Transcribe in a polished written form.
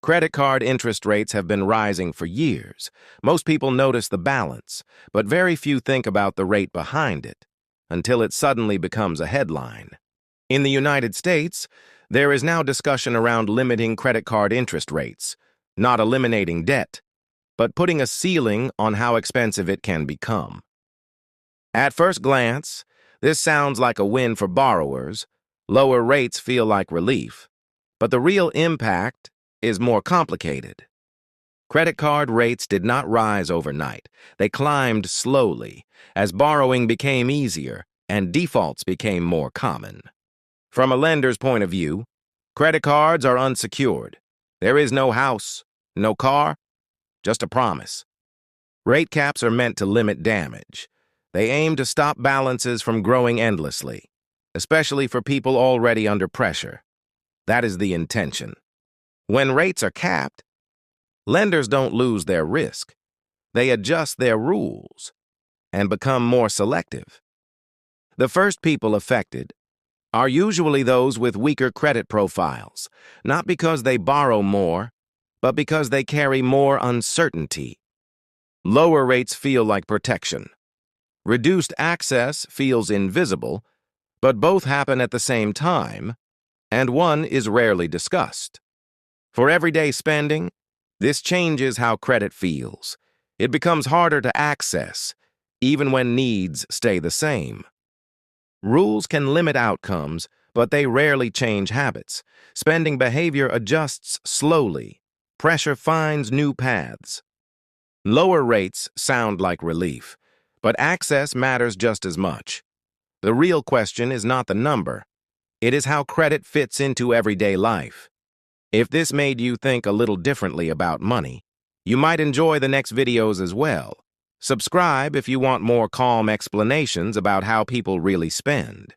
Credit card interest rates have been rising for years. Most people notice the balance, but very few think about the rate behind it, until it suddenly becomes a headline. In the United States, there is now discussion around limiting credit card interest rates, not eliminating debt, but putting a ceiling on how expensive it can become. At first glance, this sounds like a win for borrowers. Lower rates feel like relief, but the real impact is more complicated. Credit card rates did not rise overnight. They climbed slowly as borrowing became easier and defaults became more common. From a lender's point of view, credit cards are unsecured. There is no house, no car, just a promise. Rate caps are meant to limit damage. They aim to stop balances from growing endlessly, especially for people already under pressure. That is the intention. When rates are capped, lenders don't lose their risk. They adjust their rules and become more selective. The first people affected are usually those with weaker credit profiles, not because they borrow more, but because they carry more uncertainty. Lower rates feel like protection. Reduced access feels invisible, but both happen at the same time, and one is rarely discussed. For everyday spending, this changes how credit feels. It becomes harder to access, even when needs stay the same. Rules can limit outcomes, but they rarely change habits. Spending behavior adjusts slowly. Pressure finds new paths. Lower rates sound like relief, but access matters just as much. The real question is not the number. It is how credit fits into everyday life. If this made you think a little differently about money, you might enjoy the next videos as well. Subscribe if you want more calm explanations about how people really spend.